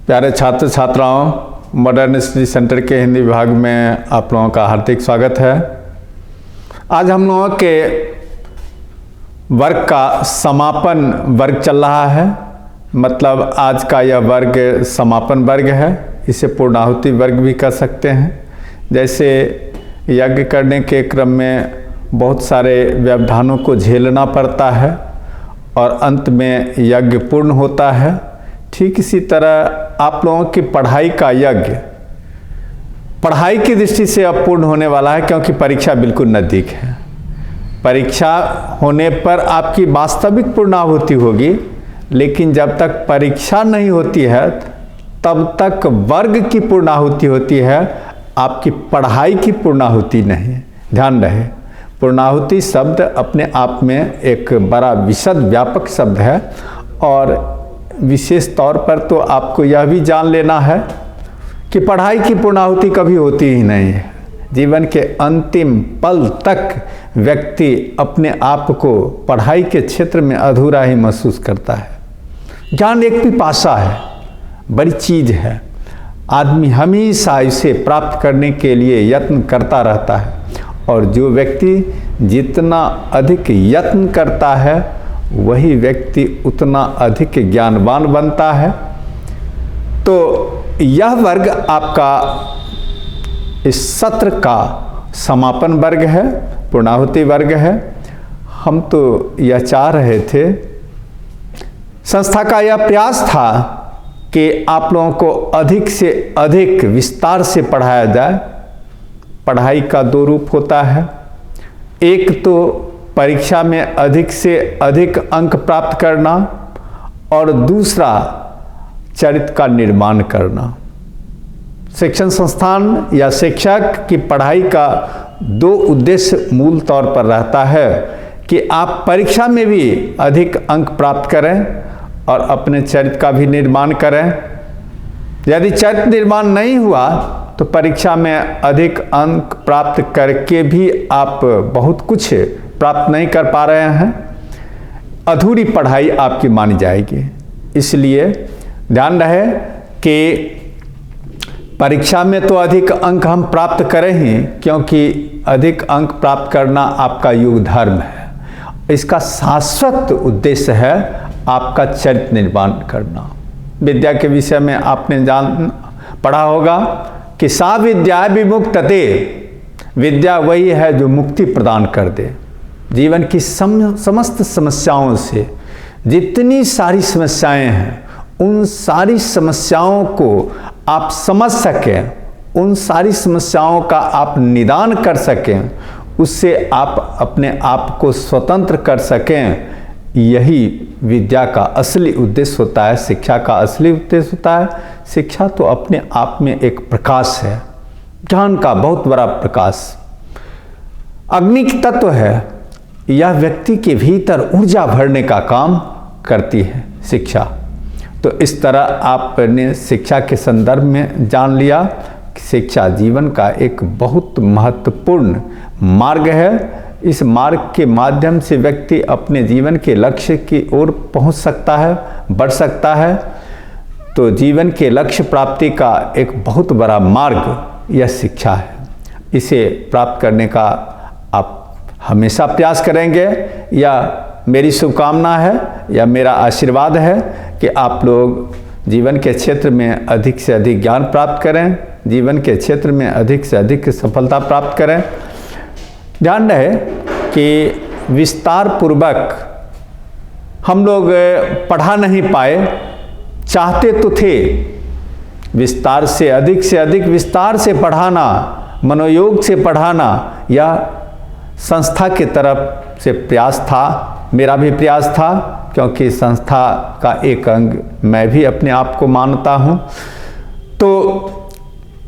प्यारे छात्र छात्राओं, मॉडर्न स्टडी सेंटर के हिंदी विभाग में आप लोगों का हार्दिक स्वागत है। आज हम लोगों के वर्ग का समापन वर्ग चल रहा है। मतलब आज का यह वर्ग समापन वर्ग है। इसे पूर्णाहुति वर्ग भी कर सकते हैं। जैसे यज्ञ करने के क्रम में बहुत सारे व्यवधानों को झेलना पड़ता है और अंत में यज्ञ पूर्ण होता है, ठीक इसी तरह आप लोगों की पढ़ाई का यज्ञ पढ़ाई की दृष्टि से अब पूर्ण होने वाला है, क्योंकि परीक्षा बिल्कुल नज़दीक है। परीक्षा होने पर आपकी वास्तविक पूर्णाहुति होगी, लेकिन जब तक परीक्षा नहीं होती है तब तक वर्ग की पूर्णाहुति होती है, आपकी पढ़ाई की पूर्णाहुति नहीं। ध्यान रहे, पूर्णाहुति शब्द अपने आप में एक बड़ा विशद व्यापक शब्द है और विशेष तौर पर तो आपको यह भी जान लेना है कि पढ़ाई की पूर्णाहुति कभी होती ही नहीं है। जीवन के अंतिम पल तक व्यक्ति अपने आप को पढ़ाई के क्षेत्र में अधूरा ही महसूस करता है। ज्ञान एक पिपासा है, बड़ी चीज़ है। आदमी हमेशा इसे प्राप्त करने के लिए यत्न करता रहता है, और जो व्यक्ति जितना अधिक यत्न करता है वही व्यक्ति उतना अधिक ज्ञानवान बनता है। तो यह वर्ग आपका इस सत्र का समापन वर्ग है, पूर्णाहुति वर्ग है। हम तो यह चाह रहे थे, संस्था का यह प्रयास था कि आप लोगों को अधिक से अधिक विस्तार से पढ़ाया जाए। पढ़ाई का दो रूप होता है, एक तो परीक्षा में अधिक से अधिक अंक प्राप्त करना और दूसरा चरित्र का निर्माण करना। शिक्षण संस्थान या शिक्षक की पढ़ाई का दो उद्देश्य मूल तौर पर रहता है कि आप परीक्षा में भी अधिक अंक प्राप्त करें और अपने चरित्र का भी निर्माण करें। यदि चरित्र निर्माण नहीं हुआ तो परीक्षा में अधिक अंक प्राप्त करके भी आप बहुत कुछ प्राप्त नहीं कर पा रहे हैं, अधूरी पढ़ाई आपकी मानी जाएगी। इसलिए ध्यान रहे कि परीक्षा में तो अधिक अंक हम प्राप्त करें ही, क्योंकि अधिक अंक प्राप्त करना आपका युग धर्म है। इसका शाश्वत उद्देश्य है आपका चरित्र निर्माण करना। विद्या के विषय में आपने पढ़ा होगा कि सा विद्या विमुक्तते, विद्या वही है जो मुक्ति प्रदान कर दे। जीवन की समस्त समस्याओं से, जितनी सारी समस्याएं हैं, उन सारी समस्याओं को आप समझ सकें, उन सारी समस्याओं का आप निदान कर सकें, उससे आप अपने आप को स्वतंत्र कर सकें। यही विद्या का असली उद्देश्य होता है, शिक्षा का असली उद्देश्य होता है। शिक्षा तो अपने आप में एक प्रकाश है, ज्ञान का बहुत बड़ा प्रकाश, अग्नि तत्व है। यह व्यक्ति के भीतर ऊर्जा भरने का काम करती है शिक्षा। तो इस तरह आपने शिक्षा के संदर्भ में जान लिया कि शिक्षा जीवन का एक बहुत महत्वपूर्ण मार्ग है। इस मार्ग के माध्यम से व्यक्ति अपने जीवन के लक्ष्य की ओर पहुंच सकता है, बढ़ सकता है। तो जीवन के लक्ष्य प्राप्ति का एक बहुत बड़ा मार्ग यह शिक्षा है। इसे प्राप्त करने का आप हमेशा प्रयास करेंगे, या मेरी शुभकामना है या मेरा आशीर्वाद है कि आप लोग जीवन के क्षेत्र में अधिक से अधिक ज्ञान प्राप्त करें, जीवन के क्षेत्र में अधिक से अधिक सफलता प्राप्त करें। ध्यान रहे कि विस्तार पूर्वक हम लोग पढ़ा नहीं पाए, चाहते तो थे विस्तार से अधिक विस्तार से पढ़ाना, मनोयोग से पढ़ाना, यह संस्था के तरफ से प्रयास था, मेरा भी प्रयास था, क्योंकि संस्था का एक अंग मैं भी अपने आप को मानता हूँ। तो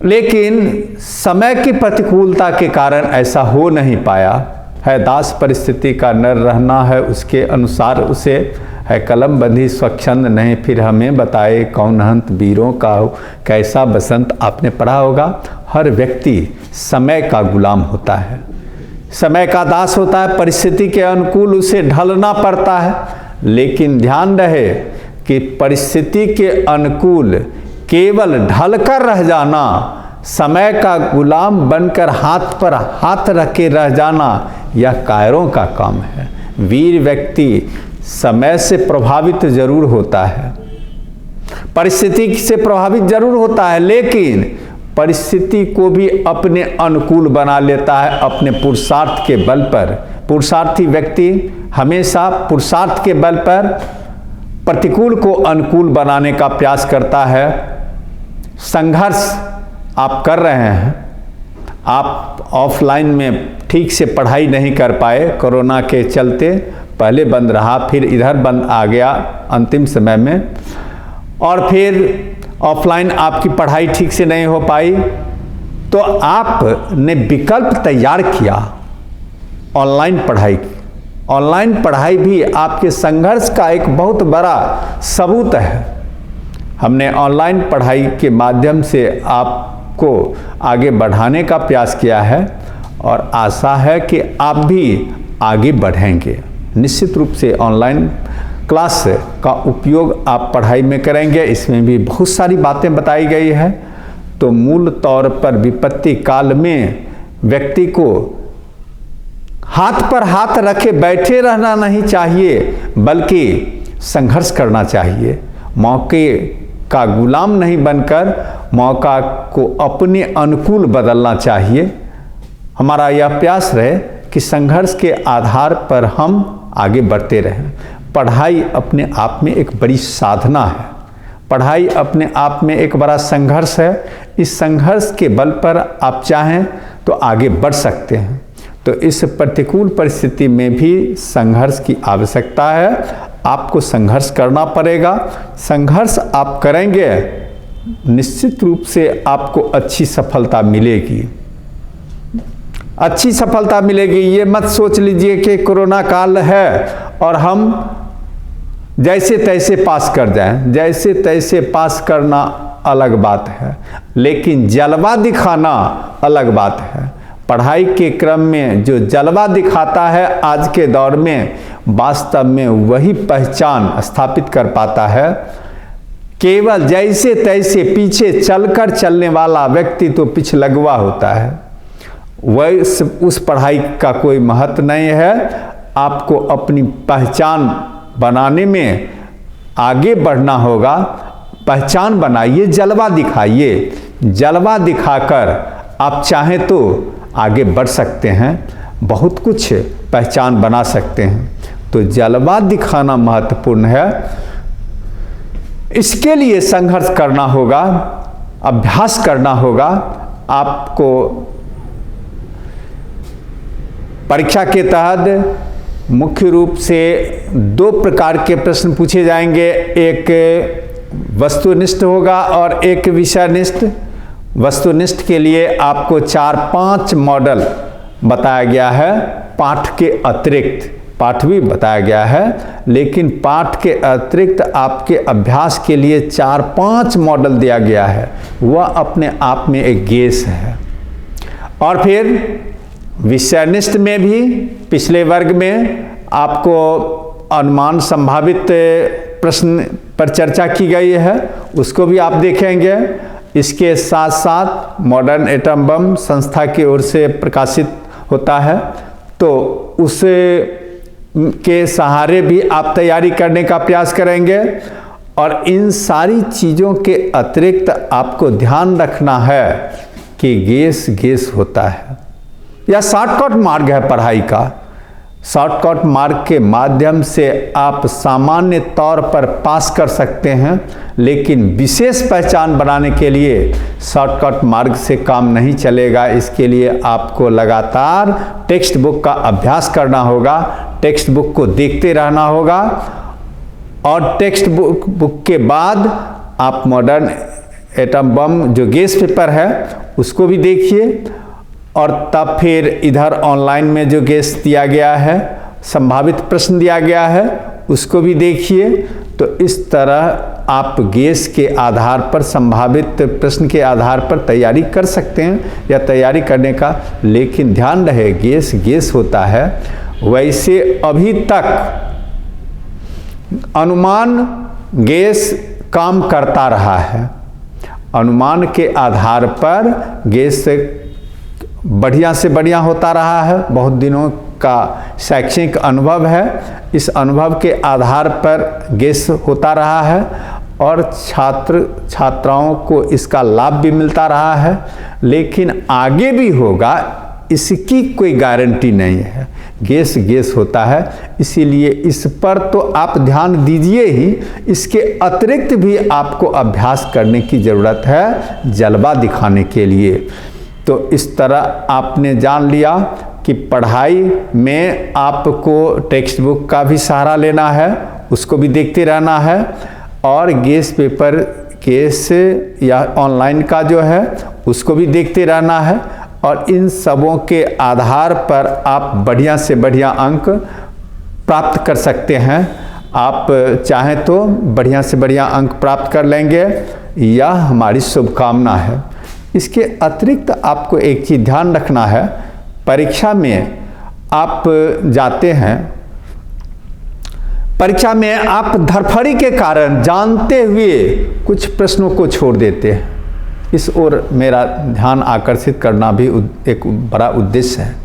लेकिन समय की प्रतिकूलता के कारण ऐसा हो नहीं पाया है। दास परिस्थिति का नर रहना है, उसके अनुसार उसे है कलम बंधी स्वच्छंद नहीं, फिर हमें बताए कौन हंत वीरों का कैसा बसंत। आपने पढ़ा होगा, हर व्यक्ति समय का गुलाम होता है, समय का दास होता है, परिस्थिति के अनुकूल उसे ढलना पड़ता है। लेकिन ध्यान रहे कि परिस्थिति के अनुकूल केवल ढलकर रह जाना, समय का गुलाम बनकर हाथ पर हाथ रखे रह जाना, यह कायरों का काम है। वीर व्यक्ति समय से प्रभावित जरूर होता है, परिस्थिति से प्रभावित जरूर होता है, लेकिन परिस्थिति को भी अपने अनुकूल बना लेता है अपने पुरुषार्थ के बल पर। पुरुषार्थी व्यक्ति हमेशा पुरुषार्थ के बल पर प्रतिकूल को अनुकूल बनाने का प्रयास करता है। संघर्ष आप कर रहे हैं, आप ऑफलाइन में ठीक से पढ़ाई नहीं कर पाए कोरोना के चलते, पहले बंद रहा, फिर इधर बंद आ गया अंतिम समय में, और फिर ऑफलाइन आपकी पढ़ाई ठीक से नहीं हो पाई, तो आपने विकल्प तैयार किया ऑनलाइन पढ़ाई की। ऑनलाइन पढ़ाई भी आपके संघर्ष का एक बहुत बड़ा सबूत है। हमने ऑनलाइन पढ़ाई के माध्यम से आपको आगे बढ़ाने का प्रयास किया है और आशा है कि आप भी आगे बढ़ेंगे। निश्चित रूप से ऑनलाइन क्लास का उपयोग आप पढ़ाई में करेंगे, इसमें भी बहुत सारी बातें बताई गई है। तो मूल तौर पर विपत्ति काल में व्यक्ति को हाथ पर हाथ रखे बैठे रहना नहीं चाहिए, बल्कि संघर्ष करना चाहिए। मौके का गुलाम नहीं बनकर मौका को अपने अनुकूल बदलना चाहिए। हमारा यह प्रयास रहे कि संघर्ष के आधार पर हम आगे बढ़ते रहें। पढ़ाई अपने आप में एक बड़ी साधना है, पढ़ाई अपने आप में एक बड़ा संघर्ष है। इस संघर्ष के बल पर आप चाहें तो आगे बढ़ सकते हैं। तो इस प्रतिकूल परिस्थिति में भी संघर्ष की आवश्यकता है, आपको संघर्ष करना पड़ेगा। संघर्ष आप करेंगे, निश्चित रूप से आपको अच्छी सफलता मिलेगी, अच्छी सफलता मिलेगी। ये मत सोच लीजिए कि कोरोना काल है और हम जैसे तैसे पास कर जाएं। जैसे तैसे पास करना अलग बात है, लेकिन जलवा दिखाना अलग बात है। पढ़ाई के क्रम में जो जलवा दिखाता है आज के दौर में, वास्तव में वही पहचान स्थापित कर पाता है। केवल जैसे तैसे पीछे चलकर चलने वाला व्यक्ति तो पिछलगवा होता है, वह उस पढ़ाई का कोई महत्व नहीं है। आपको अपनी पहचान बनाने में आगे बढ़ना होगा। पहचान बनाइए, जलवा दिखाइए। जलवा दिखाकर आप चाहें तो आगे बढ़ सकते हैं, बहुत कुछ पहचान बना सकते हैं। तो जलवा दिखाना महत्वपूर्ण है। इसके लिए संघर्ष करना होगा, अभ्यास करना होगा। आपको परीक्षा के तहत मुख्य रूप से 2 प्रकार के प्रश्न पूछे जाएंगे, एक वस्तुनिष्ठ होगा और एक विषयनिष्ठ। वस्तुनिष्ठ के लिए आपको 4-5 मॉडल बताया गया है, पाठ के अतिरिक्त। पाठ भी बताया गया है, लेकिन पाठ के अतिरिक्त आपके अभ्यास के लिए 4-5 मॉडल दिया गया है। वह अपने आप में एक गेस है। और फिर विषयनिष्ठ में भी पिछले वर्ग में आपको अनुमान संभावित प्रश्न पर चर्चा की गई है, उसको भी आप देखेंगे। इसके साथ साथ मॉडर्न एटम बम संस्था की ओर से प्रकाशित होता है, तो उस के सहारे भी आप तैयारी करने का प्रयास करेंगे। और इन सारी चीज़ों के अतिरिक्त आपको ध्यान रखना है कि गेस होता है। यह शॉर्टकट मार्ग है पढ़ाई का। शॉर्टकट मार्ग के माध्यम से आप सामान्य तौर पर पास कर सकते हैं, लेकिन विशेष पहचान बनाने के लिए शॉर्टकट मार्ग से काम नहीं चलेगा। इसके लिए आपको लगातार टेक्स्ट बुक का अभ्यास करना होगा, टेक्स्ट बुक को देखते रहना होगा। और टेक्स्ट बुक के बाद आप मॉडर्न एटम बम जो गेस पेपर है उसको भी देखिए, और तब फिर इधर ऑनलाइन में जो गेस दिया गया है, संभावित प्रश्न दिया गया है, उसको भी देखिए। तो इस तरह आप गेस के आधार पर, संभावित प्रश्न के आधार पर तैयारी कर सकते हैं, या तैयारी करने का, लेकिन ध्यान रहे गेस होता है। वैसे अभी तक अनुमान गेस काम करता रहा है, अनुमान के आधार पर गैस बढ़िया से बढ़िया होता रहा है। बहुत दिनों का शैक्षणिक अनुभव है, इस अनुभव के आधार पर गैस होता रहा है और छात्र छात्राओं को इसका लाभ भी मिलता रहा है, लेकिन आगे भी होगा इसकी कोई गारंटी नहीं है। गैस गैस होता है, इसीलिए इस पर तो आप ध्यान दीजिए ही, इसके अतिरिक्त भी आपको अभ्यास करने की ज़रूरत है जलवा दिखाने के लिए। तो इस तरह आपने जान लिया कि पढ़ाई में आपको टेक्स्ट बुक का भी सहारा लेना है, उसको भी देखते रहना है, और गैस पेपर केस या ऑनलाइन का जो है उसको भी देखते रहना है, और इन सबों के आधार पर आप बढ़िया से बढ़िया अंक प्राप्त कर सकते हैं। आप चाहें तो बढ़िया से बढ़िया अंक प्राप्त कर लेंगे, यह हमारी शुभकामना है। इसके अतिरिक्त आपको एक चीज़ ध्यान रखना है, परीक्षा में आप जाते हैं, परीक्षा में आप धरफड़ी के कारण जानते हुए कुछ प्रश्नों को छोड़ देते हैं। इस ओर मेरा ध्यान आकर्षित करना भी एक बड़ा उद्देश्य है।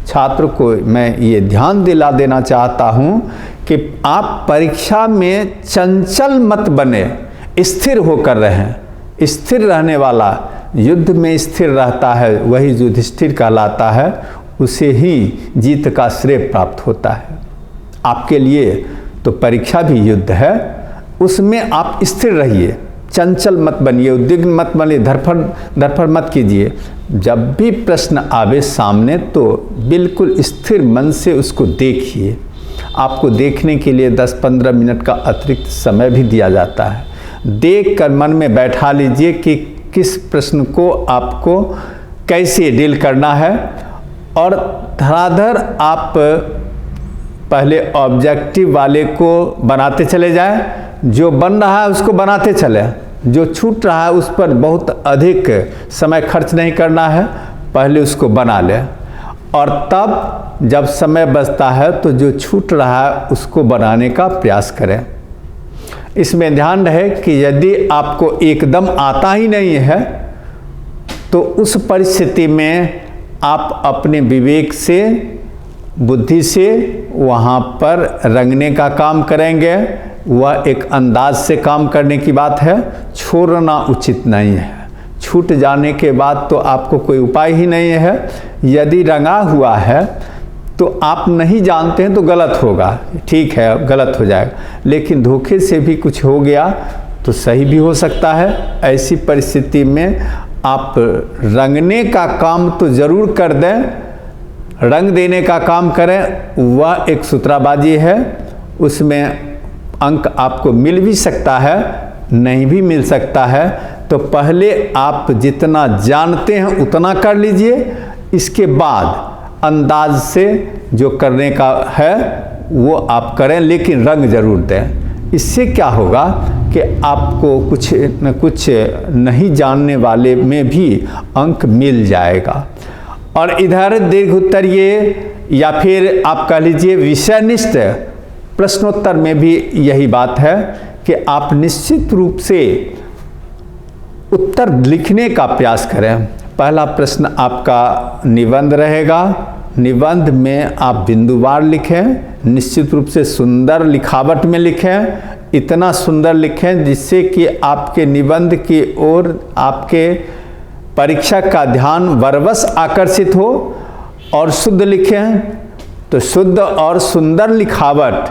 छात्र को मैं ये ध्यान दिला देना चाहता हूँ कि आप परीक्षा में चंचल मत बने, स्थिर होकर रहें। स्थिर रहने वाला युद्ध में स्थिर रहता है, वही युधिष्ठिर कहलाता है, उसे ही जीत का श्रेय प्राप्त होता है। आपके लिए तो परीक्षा भी युद्ध है, उसमें आप स्थिर रहिए, चंचल मत बनिए, उद्विग्न मत बनिए, धरफड़ मत कीजिए। जब भी प्रश्न आवे सामने तो बिल्कुल स्थिर मन से उसको देखिए। आपको देखने के लिए 10-15 मिनट का अतिरिक्त समय भी दिया जाता है। देख कर मन में बैठा लीजिए कि किस प्रश्न को आपको कैसे डील करना है, और धड़ाधड़ आप पहले ऑब्जेक्टिव वाले को बनाते चले जाएं, जो बन रहा है उसको बनाते चले, जो छूट रहा है उस पर बहुत अधिक समय खर्च नहीं करना है, पहले उसको बना लें, और तब जब समय बचता है तो जो छूट रहा है उसको बनाने का प्रयास करें। इसमें ध्यान रहे कि यदि आपको एकदम आता ही नहीं है तो उस परिस्थिति में आप अपने विवेक से, बुद्धि से वहाँ पर रंगने का काम करेंगे। वह एक अंदाज से काम करने की बात है, छोड़ना उचित नहीं है। छूट जाने के बाद तो आपको कोई उपाय ही नहीं है। यदि रंगा हुआ है तो आप नहीं जानते हैं तो गलत होगा, ठीक है गलत हो जाएगा, लेकिन धोखे से भी कुछ हो गया तो सही भी हो सकता है। ऐसी परिस्थिति में आप रंगने का काम तो ज़रूर कर दें, रंग देने का काम करें, वह एक सूत्राबाजी है। उसमें अंक आपको मिल भी सकता है, नहीं भी मिल सकता है। तो पहले आप जितना जानते हैं उतना कर लीजिए, इसके बाद अंदाज से जो करने का है वो आप करें, लेकिन रंग जरूर दें। इससे क्या होगा कि आपको कुछ न कुछ नहीं जानने वाले में भी अंक मिल जाएगा। और इधर दीर्घ उत्तरीय या फिर आप कह लीजिए विषयनिष्ठ प्रश्नोत्तर में भी यही बात है कि आप निश्चित रूप से उत्तर लिखने का प्रयास करें। पहला प्रश्न आपका निबंध रहेगा, निबंध में आप बिंदुवार लिखें, निश्चित रूप से सुंदर लिखावट में लिखें, इतना सुंदर लिखें जिससे कि आपके निबंध की ओर आपके परीक्षक का ध्यान वरवश आकर्षित हो, और शुद्ध लिखें। तो शुद्ध और सुंदर लिखावट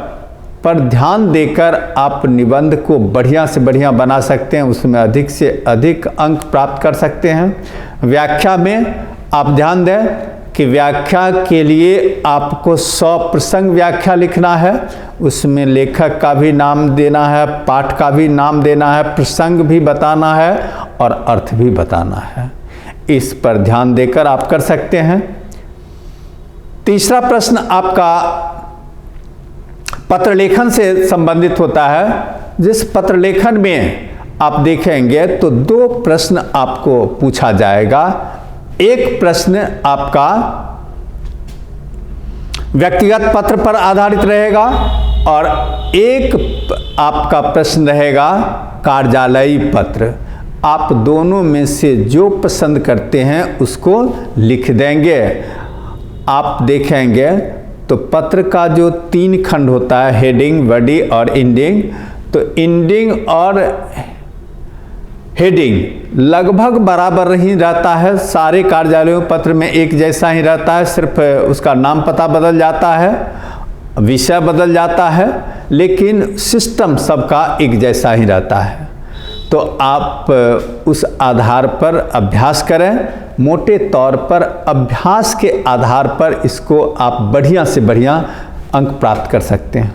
पर ध्यान देकर आप निबंध को बढ़िया से बढ़िया बना सकते हैं, उसमें अधिक से अधिक अंक प्राप्त कर सकते हैं। व्याख्या में आप ध्यान दें कि व्याख्या के लिए आपको 100 प्रसंग व्याख्या लिखना है, उसमें लेखक का भी नाम देना है, पाठ का भी नाम देना है, प्रसंग भी बताना है और अर्थ भी बताना है। इस पर ध्यान देकर आप कर सकते हैं। तीसरा प्रश्न आपका पत्र लेखन से संबंधित होता है। जिस पत्र लेखन में आप देखेंगे तो 2 प्रश्न आपको पूछा जाएगा। एक प्रश्न आपका व्यक्तिगत पत्र पर आधारित रहेगा और एक आपका प्रश्न रहेगा कार्यालयी पत्र। आप दोनों में से जो पसंद करते हैं उसको लिख देंगे। आप देखेंगे तो पत्र का जो 3 खंड होता है, हेडिंग, बॉडी और एंडिंग, तो एंडिंग और हेडिंग लगभग बराबर ही रहता है। सारे कार्यालयों पत्र में एक जैसा ही रहता है, सिर्फ उसका नाम पता बदल जाता है, विषय बदल जाता है, लेकिन सिस्टम सबका एक जैसा ही रहता है। तो आप उस आधार पर अभ्यास करें। मोटे तौर पर अभ्यास के आधार पर इसको आप बढ़िया से बढ़िया अंक प्राप्त कर सकते हैं।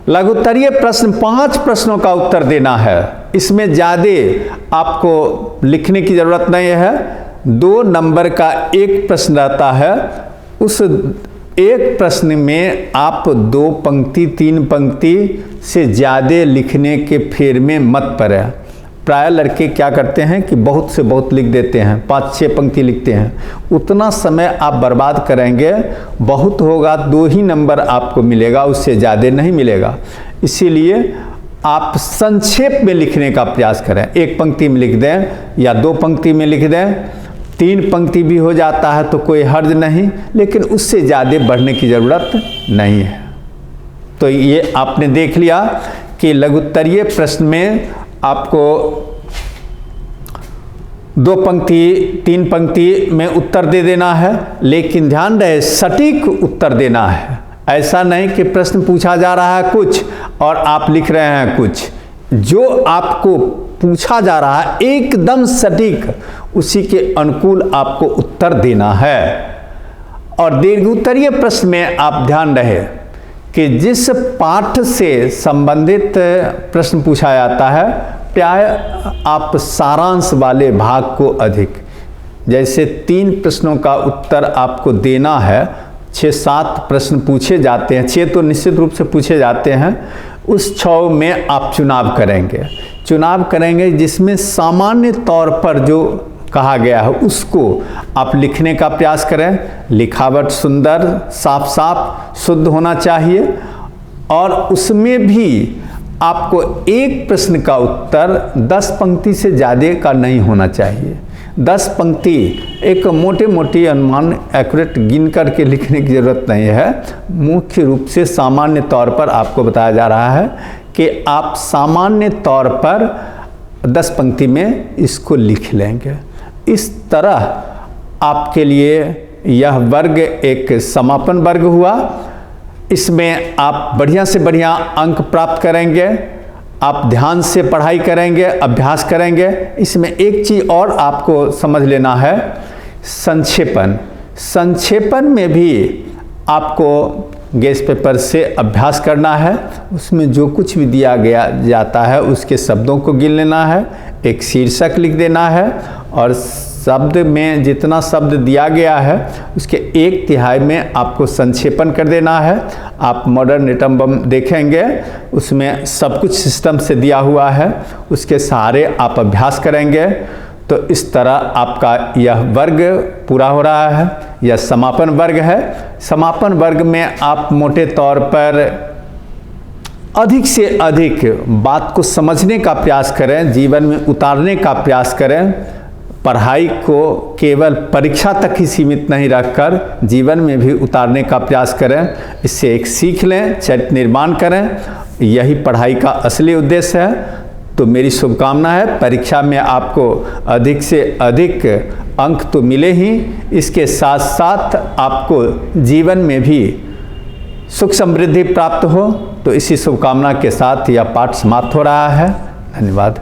लघुत्तरीय प्रश्न 5 प्रश्नों का उत्तर देना है। इसमें ज़्यादा आपको लिखने की ज़रूरत नहीं है। 2 नंबर का एक प्रश्न रहता है। उस एक प्रश्न में आप 2 पंक्ति 3 पंक्ति से ज़्यादा लिखने के फेर में मत पड़ें। प्राय लड़के क्या करते हैं कि बहुत से बहुत लिख देते हैं, 5-6 पंक्ति लिखते हैं। उतना समय आप बर्बाद करेंगे, बहुत होगा 2 ही नंबर आपको मिलेगा, उससे ज़्यादा नहीं मिलेगा। इसीलिए आप संक्षेप में लिखने का प्रयास करें। 1 पंक्ति में लिख दें या 2 पंक्ति में लिख दें, 3 पंक्ति भी हो जाता है तो कोई हर्ज नहीं, लेकिन उससे ज़्यादा बढ़ने की ज़रूरत नहीं है। तो ये आपने देख लिया कि लघुत्तरीय प्रश्न में आपको 2 पंक्ति 3 पंक्ति में उत्तर दे देना है, लेकिन ध्यान रहे सटीक उत्तर देना है। ऐसा नहीं कि प्रश्न पूछा जा रहा है कुछ और आप लिख रहे हैं कुछ। जो आपको पूछा जा रहा है एकदम सटीक, उसी के अनुकूल आपको उत्तर देना है। और दीर्घोत्तरीय प्रश्न में आप ध्यान रहे कि जिस पाठ से संबंधित प्रश्न पूछा जाता है, प्राय आप सारांश वाले भाग को अधिक, जैसे 3 प्रश्नों का उत्तर आपको देना है, 6-7 प्रश्न पूछे जाते हैं, 6 तो निश्चित रूप से पूछे जाते हैं। उस 6 में आप चुनाव करेंगे जिसमें सामान्य तौर पर जो कहा गया है उसको आप लिखने का प्रयास करें। लिखावट सुंदर, साफ साफ, शुद्ध होना चाहिए। और उसमें भी आपको एक प्रश्न का उत्तर 10 पंक्ति से ज़्यादा का नहीं होना चाहिए। 10 पंक्ति एक मोटे मोटी अनुमान एक्यूरेट गिन करके लिखने की ज़रूरत नहीं है। मुख्य रूप से सामान्य तौर पर आपको बताया जा रहा है कि आप सामान्य तौर पर 10 पंक्ति में इसको लिख लेंगे। इस तरह आपके लिए यह वर्ग एक समापन वर्ग हुआ। इसमें आप बढ़िया से बढ़िया अंक प्राप्त करेंगे। आप ध्यान से पढ़ाई करेंगे, अभ्यास करेंगे। इसमें एक चीज़ और आपको समझ लेना है, संक्षेपण में भी आपको गेस्ट पेपर से अभ्यास करना है। उसमें जो कुछ भी दिया गया जाता है उसके शब्दों को गिन लेना है, एक शीर्षक लिख देना है और शब्द में जितना शब्द दिया गया है उसके 1/3 में आपको संक्षेपण कर देना है। आप मॉडर्न एटम बम देखेंगे, उसमें सब कुछ सिस्टम से दिया हुआ है, उसके सहारे आप अभ्यास करेंगे। तो इस तरह आपका यह वर्ग पूरा हो रहा है। यह समापन वर्ग है। समापन वर्ग में आप मोटे तौर पर अधिक से अधिक बात को समझने का प्रयास करें, जीवन में उतारने का प्रयास करें। पढ़ाई को केवल परीक्षा तक ही सीमित नहीं रखकर जीवन में भी उतारने का प्रयास करें। इससे एक सीख लें, चरित्र निर्माण करें। यही पढ़ाई का असली उद्देश्य है। तो मेरी शुभकामना है परीक्षा में आपको अधिक से अधिक अंक तो मिले ही, इसके साथ साथ आपको जीवन में भी सुख समृद्धि प्राप्त हो। तो इसी शुभकामना के साथ यह पाठ समाप्त हो रहा है। धन्यवाद।